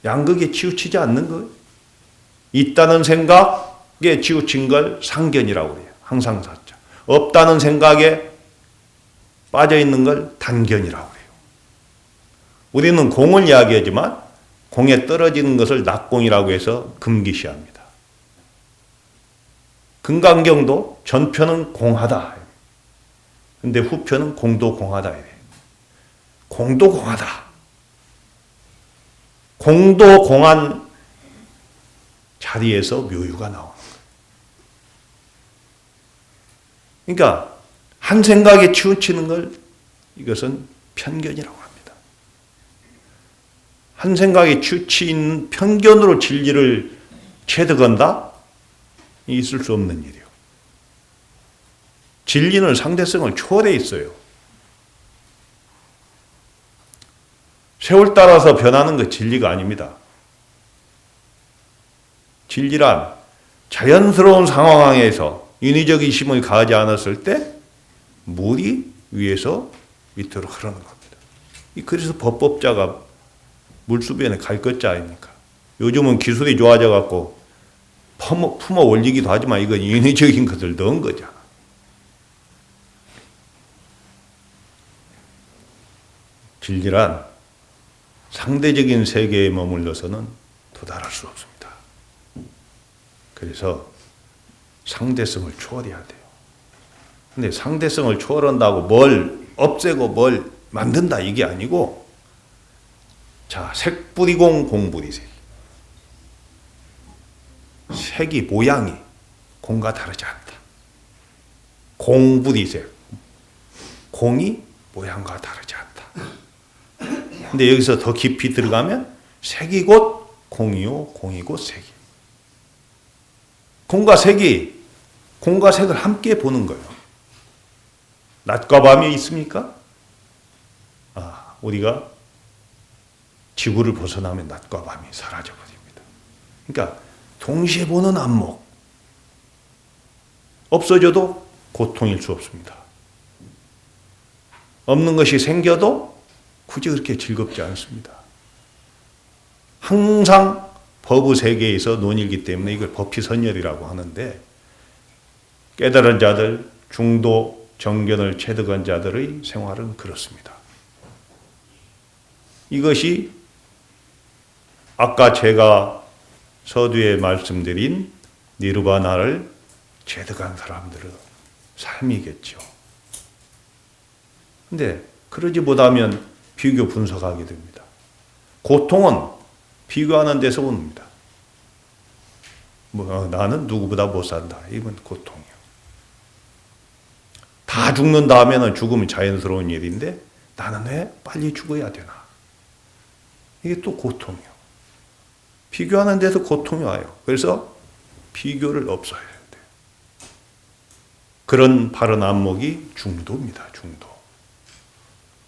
양극에 치우치지 않는 거예요. 있다는 생각에 치우친 걸 상견이라고 그래요. 항상 사자. 없다는 생각에 빠져 있는 걸 단견이라고 해요. 우리는 공을 이야기하지만 공에 떨어지는 것을 낙공이라고 해서 금기시합니다. 금강경도 전편은 공하다. 근데 후편은 공도공하다. 공도공하다. 공도공한 자리에서 묘유가 나오는 거예요. 그러니까 한 생각에 치우치는 걸 이것은 편견이라고 합니다. 한 생각에 치우친 편견으로 진리를 체득한다? 있을 수 없는 일이요. 진리는 상대성을 초월해 있어요. 세월 따라서 변하는 것 진리가 아닙니다. 진리란 자연스러운 상황에서 인위적 이심을 가하지 않았을 때 물이 위에서 밑으로 흐르는 겁니다. 그래서 법법자가 물수변에 갈 것자 아닙니까? 요즘은 기술이 좋아져 갖고 품어 올리기도 하지만 이건 인위적인 것을 넣은 거잖아. 진리란 상대적인 세계에 머물러서는 도달할 수 없습니다. 그래서 상대성을 초월해야 돼요. 근데 상대성을 초월한다고 뭘 없애고 뭘 만든다 이게 아니고 자, 색불이공 공불이색. 색이 모양이 공과 다르지 않다. 공불이색. 공이 모양과 다르지 않다. 근데 여기서 더 깊이 들어가면 색이 곧 공이요, 공이 곧 색이. 공과 색을 함께 보는 거예요. 낮과 밤이 있습니까? 우리가 지구를 벗어나면 낮과 밤이 사라져 버립니다. 그러니까 동시에 보는 안목. 없어져도 고통일 수 없습니다. 없는 것이 생겨도 굳이 그렇게 즐겁지 않습니다. 항상 법의 세계에서 논일기 때문에 이걸 법피선열이라고 하는데 깨달은 자들, 중도, 정견을 체득한 자들의 생활은 그렇습니다. 이것이 아까 제가 서두에 말씀드린 니르바나를 제득한 사람들의 삶이겠죠. 근데 그러지 못하면 비교 분석하게 됩니다. 고통은 비교하는 데서 옵니다. 나는 누구보다 못 산다. 이건 고통이요. 다 죽는다 하면 죽음은 자연스러운 일인데 나는 왜 빨리 죽어야 되나? 이게 또 고통이요. 비교하는 데서 고통이 와요. 그래서 비교를 없애야 돼요. 그런 바른 안목이 중도입니다. 중도.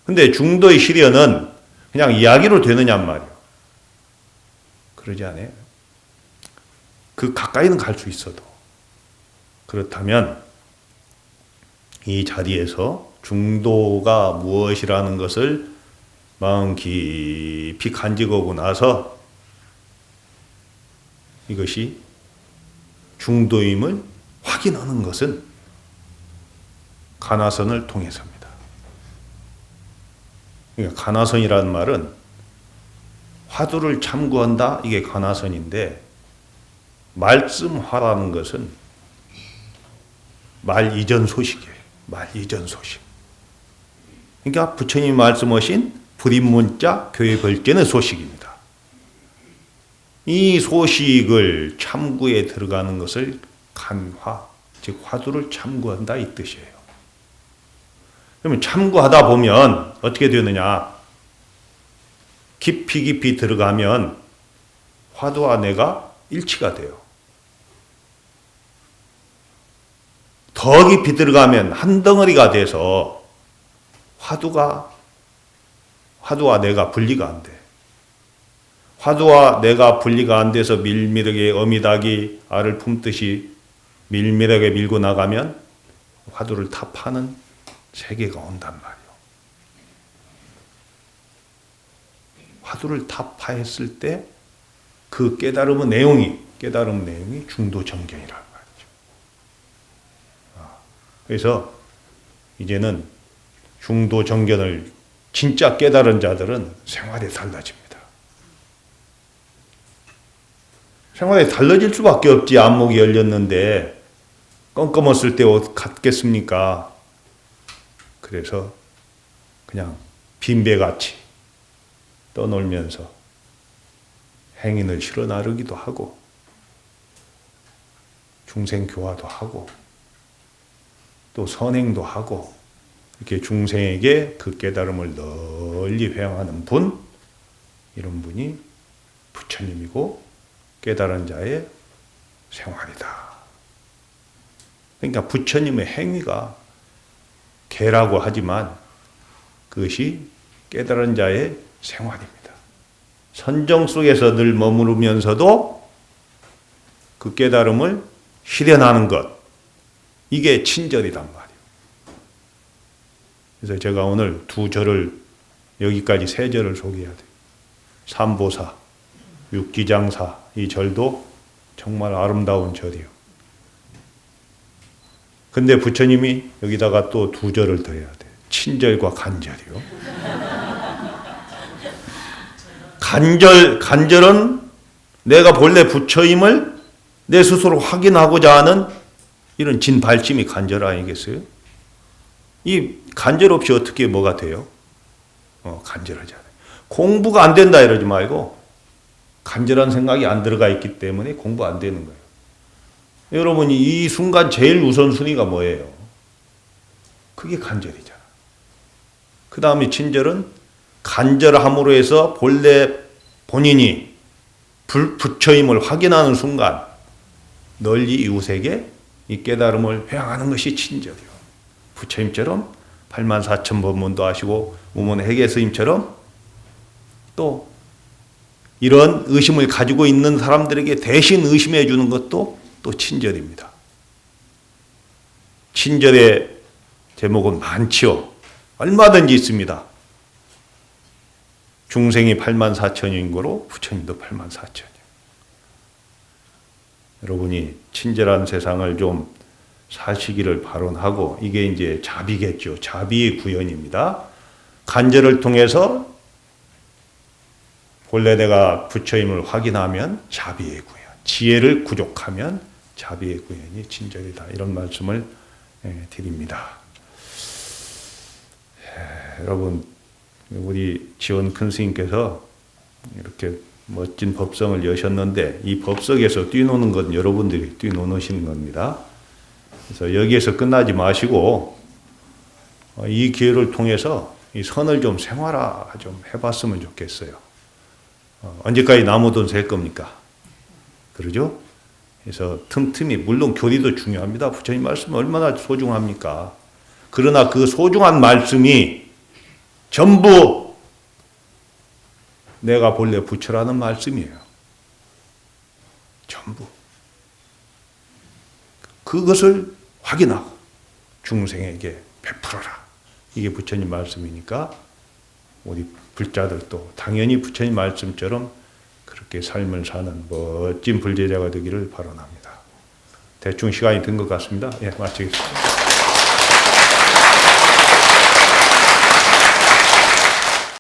근데 중도의 시련은 그냥 이야기로 되느냔 말이에요. 그러지 않아요. 그 가까이는 갈 수 있어도. 그렇다면 이 자리에서 중도가 무엇이라는 것을 마음 깊이 간직하고 나서 이것이 중도임을 확인하는 것은 가나선을 통해서입니다. 그러니까 가나선이라는 말은 화두를 참고한다, 이게 가나선인데 말씀화라는 것은 말 이전 소식이에요. 말 이전 소식. 그러니까 부처님이 말씀하신 불입문자 교회 벌전의 소식입니다. 이 소식을 참구에 들어가는 것을 간화, 즉 화두를 참구한다 이 뜻이에요. 그러면 참구하다 보면 어떻게 되느냐? 깊이 들어가면 화두와 내가 일치가 돼요. 더 깊이 들어가면 한 덩어리가 돼서 화두와 내가 분리가 안 돼. 화두와 내가 분리가 안 돼서 밀밀하게 어미닭이 알을 품듯이 밀밀하게 밀고 나가면 화두를 타파하는 세계가 온단 말이에요. 화두를 타파했을 때 그 깨달음의 내용이 중도 정견이라는 말이죠. 그래서 이제는 중도 정견을 진짜 깨달은 자들은 생활에 달라집니다. 생활에 달라질 수밖에 없지. 안목이 열렸는데 껌껌했을 때 어디 갔겠습니까? 그래서 그냥 빈배같이 떠놀면서 행인을 실어 나르기도 하고 중생교화도 하고 또 선행도 하고 이렇게 중생에게 그 깨달음을 널리 회양하는 분, 이런 분이 부처님이고 깨달은 자의 생활이다. 그러니까 부처님의 행위가 개라고 하지만 그것이 깨달은 자의 생활입니다. 선정 속에서 늘 머무르면서도 그 깨달음을 실현하는 것, 이게 친절이란 말이에요. 그래서 제가 오늘 두 절을, 여기까지 세 절을 소개해야 돼요. 삼보사, 육기장사, 이 절도 정말 아름다운 절이에요. 근데 부처님이 여기다가 또 두 절을 더 해야 돼요. 친절과 간절이요. 간절은 내가 본래 부처임을 내 스스로 확인하고자 하는 이런 진발심이 간절 아니겠어요? 이 간절 없이 어떻게 뭐가 돼요? 간절하지 않아요. 공부가 안 된다 이러지 말고 간절한 생각이 안 들어가 있기 때문에 공부 안 되는 거예요. 여러분이 이 순간 제일 우선순위가 뭐예요? 그게 간절이잖아. 그 다음에 친절은 간절함으로 해서 본래 본인이 부처임을 확인하는 순간 널리 이웃에게 이 깨달음을 회양하는 것이 친절이요. 부처님처럼 84,000법문도 하시고 우문 회계스님처럼 또 이런 의심을 가지고 있는 사람들에게 대신 의심해 주는 것도 또 친절입니다. 친절의 제목은 많지요. 얼마든지 있습니다. 중생이 84,000인 거로 부처님도 84,000이요. 여러분이 친절한 세상을 좀 사시기를 발언하고, 이게 이제 자비겠죠. 자비의 구현입니다. 간절을 통해서 본래 내가 부처임을 확인하면 자비의 구현, 지혜를 구족하면 자비의 구현이 친절이다. 이런 말씀을 드립니다. 여러분, 우리 지원 큰 스님께서 이렇게 멋진 법성을 여셨는데 이 법석에서 뛰노는 건 여러분들이 뛰노시는 겁니다. 그래서 여기에서 끝나지 마시고 이 기회를 통해서 이 선을 좀 생활화 좀 해봤으면 좋겠어요. 언제까지 나무 돈 셀 겁니까? 그러죠? 그래서 틈틈이, 물론 교리도 중요합니다. 부처님 말씀은 얼마나 소중합니까? 그러나 그 소중한 말씀이 전부 내가 본래 부처라는 말씀이에요. 전부. 그것을 확인하고 중생에게 베풀어라. 이게 부처님 말씀이니까 우리 불자들도 당연히 부처님 말씀처럼 그렇게 삶을 사는 멋진 불제자가 되기를 바라옵니다. 대충 시간이 든 것 같습니다. 예, 마치겠습니다.